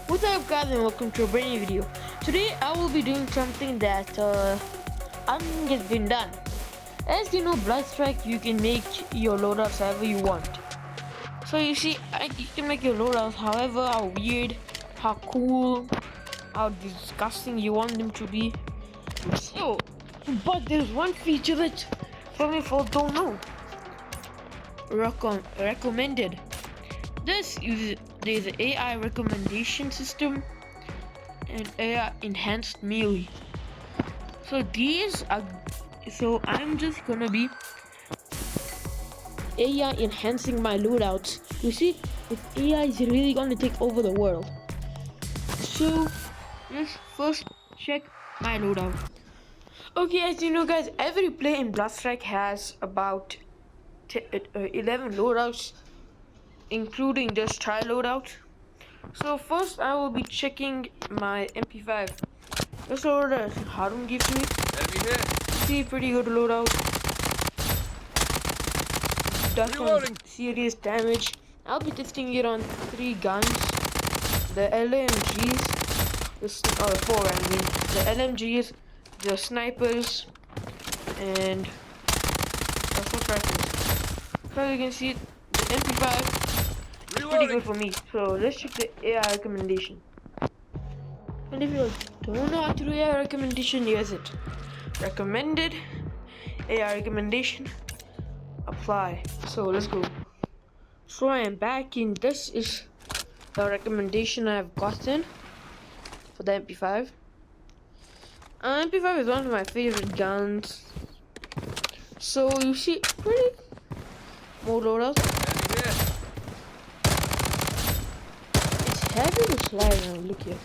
What's up guys and welcome to a brand new video. Today I will be doing something that hasn't been done. As you know, Blood Strike, you can make your loadouts however you want. So you see, you can make your loadouts however, how weird, how cool, how disgusting you want them to be. So, but there's one feature that some people don't know. Recommended. This uses there's an AI recommendation system and AI enhanced melee. So I'm just gonna be AI enhancing my loadouts. You see, if AI is really gonna take over the world. So let's first check my loadout. Okay, as you know guys, every player in Blood Strike has about 11 loadouts, including this try loadout. So first I will be checking my MP5. This loadout Harun gives me. See, pretty good loadout. Does some serious damage. I'll be testing it on 3 guns. The LMGs, four I mean. The LMGs, the snipers, and assault rifles. So you can see the MP5 is pretty good for me. So let's check the AI recommendation. And if you don't know how to do AI recommendation, here's it. Recommended, AI recommendation, apply. So let's go. So I am back in. This is the recommendation I've gotten for the MP5. MP5 is one of my favorite guns. So you see, pretty more loadouts. It's heavy to slide now. Look here.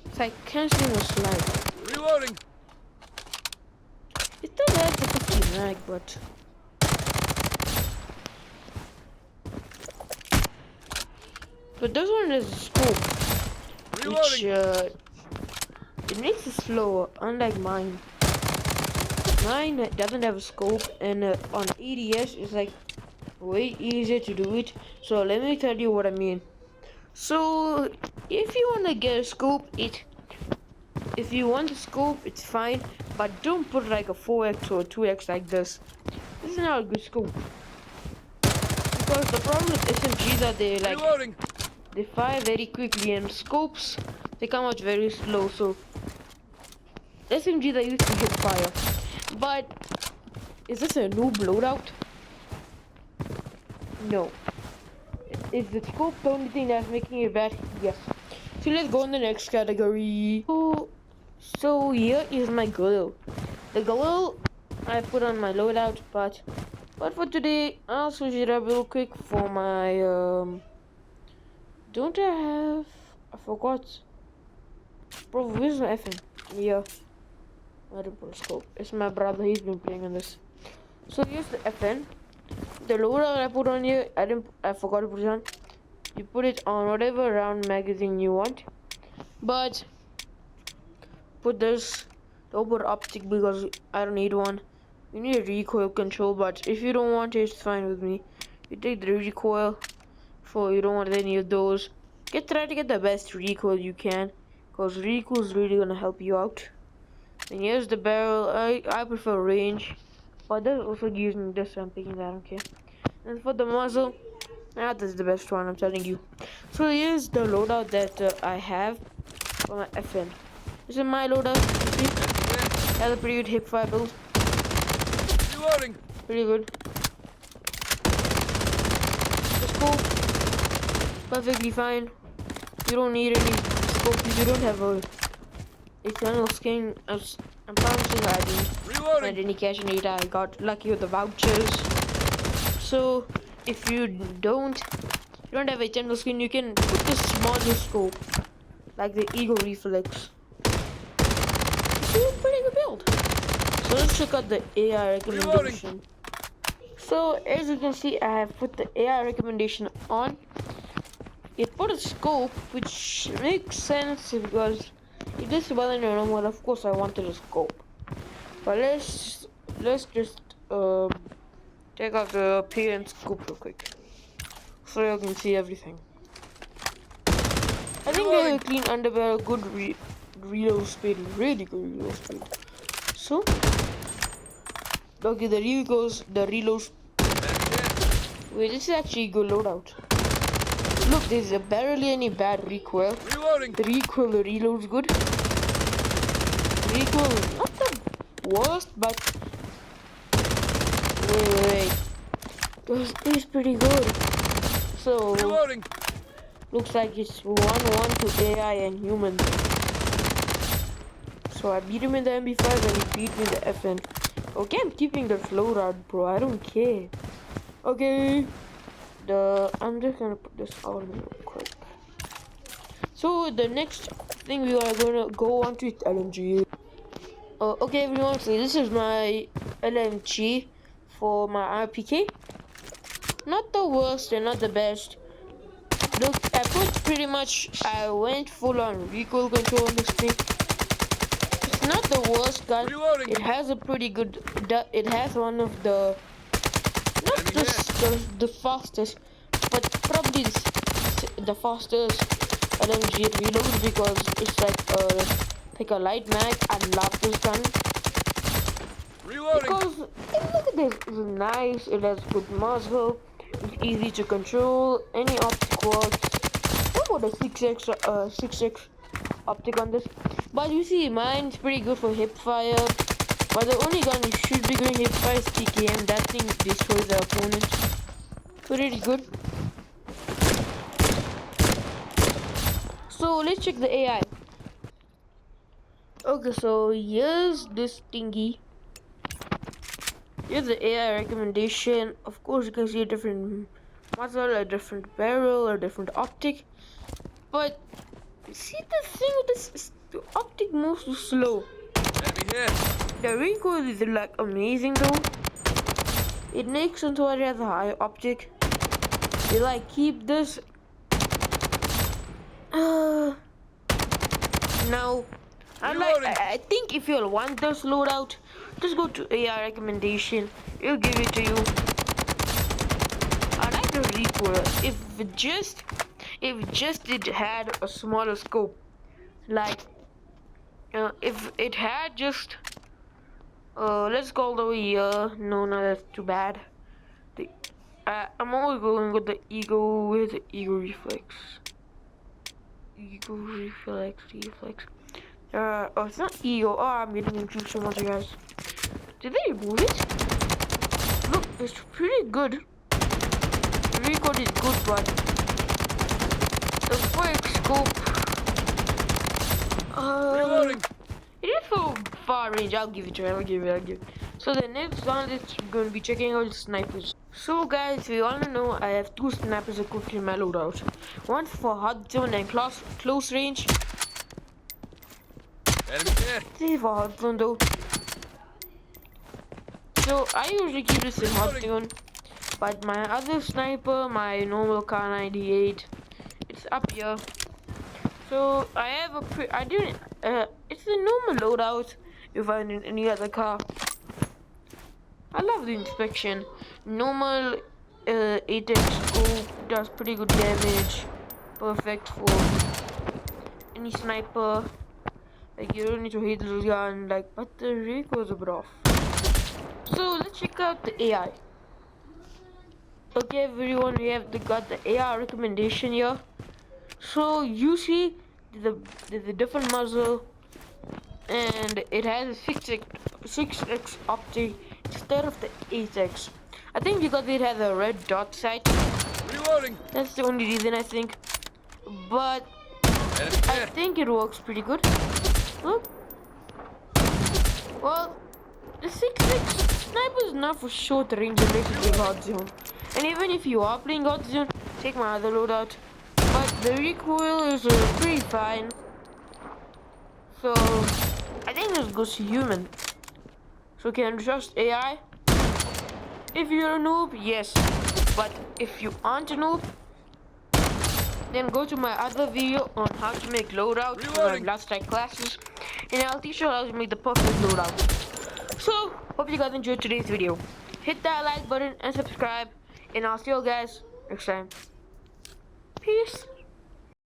It's like canceling a slide. Reloading. It still has the 50 mag, but this one is a scope, which it makes it slower, unlike mine. Mine doesn't have a scope, and on ADS it's like way easier to do it. So let me tell you what I mean. So if you want to get a scope, if you want a scope, it's fine, but don't put like a 4x or 2x like this. This is not a good scope. Because the problem with SMGs are they fire very quickly, and scopes, they come out very slow. So SMGs are used to hit fire. But is this a noob loadout? No. Is the scope the only thing that's making it bad? Yes. So let's go in the next category. So here is my glue. The glue I put on my loadout, but for today I'll switch it up real quick for my don't I have, I forgot. Bro, where's my FN? Yeah, I didn't put a scope. It's my brother, he's been playing on this. So here's the FN. The loadout I put on here, I forgot to put it on. You put it on whatever round magazine you want, but put this. Don't put optic because I don't need one. You need a recoil control, but if you don't want it, it's fine with me. You take the recoil for you don't want any of those. Try to get the best recoil you can, because recoil is really gonna help you out. And here's the barrel. I prefer range, but there's also using this, so I'm picking that. Okay. And for the muzzle, this is the best one, I'm telling you. So here's the loadout that I have for my FN. This is my loadout. You see? Has a pretty good hip fire build. Reloading. Pretty good. The scope, perfectly fine. You don't need any scope if you don't have a eternal skin. I'm promising I didn't find any cash in it. I got lucky with the vouchers. So if you don't have a eternal skin, you can put the smaller scope, like the Eagle Reflex. It's a pretty good build. So let's check out the AI recommendation. So as you can see, I have put the AI recommendation on. It put a scope, which makes sense because it is well in your normal. Of course I wanted a scope, but let's just take out the appearance scope real quick so you can see everything. As think the clean underwear, good reload speed, really good reload speed. So, okay, the reload. Wait, this is actually a good loadout. Look, there's barely any bad recoil. Reloading. The reload's good. Recoil is not the worst, but wait. This is pretty good. So, Reloading. looks like it's 1-1 to AI and humans. So I beat him in the MB5 and he beat me in the FN. Okay, I'm keeping the flow rod, bro. I don't care. Okay. I'm just gonna put this out real quick. So the next thing we are gonna go on to is LMG. Okay, everyone. So this is my LMG for my RPK. Not the worst and not the best. Look, I went full on recoil control on this thing. It's not the worst gun. Reloading. It has a pretty good. It has one of the, not the fastest, but probably the fastest LMG reload because it's like a light mag. I love this gun. Reloading. Because look at this, it's nice. It has good muzzle. It's easy to control. Any optic works. What about a 6x optic on this? But you see, mine's pretty good for hip fire. But the only gun you should be doing hip fire is TKM. That thing destroys the opponent. Pretty good. So let's check the AI. Okay, so here's this thingy. Here's the AI recommendation. Of course, you can see a different muzzle, a different barrel, a different optic. But see, the thing with this is the optic moves too slow. The recoil is like amazing though. It makes sense why it has a high optic. You like keep this. Now, I think if you'll want this loadout, just go to AI recommendation. It'll give it to you. I like the recoil. If it had a smaller scope, like if it had just let's go over here. No, that's too bad. I'm always going with the ego reflex. Reflex. Oh, it's not ego. Oh, I'm getting confused so much, guys. Did they remove it? Look, it's pretty good. The record is good, but the quick scope. Reloading. It is so far range. I'll give it. So the next one is going to be checking out snipers. So guys, we all know I have two snipers equipped in my loadout. One for hot zone and close range. This is for hot zone though. So I usually keep this in hot zone, but my other sniper, my normal Car 98, it's up here. So I have it's a normal loadout you find in any other car. I love the inspection. Normal 8x scope does pretty good damage. Perfect for any sniper. Like you don't need to hit the gun, but the recoil is a bit off. So let's check out the AI. Okay everyone, we have got the AI recommendation here. So you see there's a different muzzle and it has a 6x optic instead of the 8x. I think because it has a red dot sight. Reloading. That's the only reason I think. But I think it works pretty good. Look. Well, the 6x sniper is not for short range unless you play hot zone. And even if you are playing hot zone, take my other loadout. But the recoil is pretty fine. So I think this goes to human. So can you trust AI? If you're a noob, yes. But if you aren't a noob, then go to my other video on how to make loadouts for my last type classes, and I'll teach you how to make the perfect loadout. So hope you guys enjoyed today's video. Hit that like button and subscribe, and I'll see you guys next time. Peace.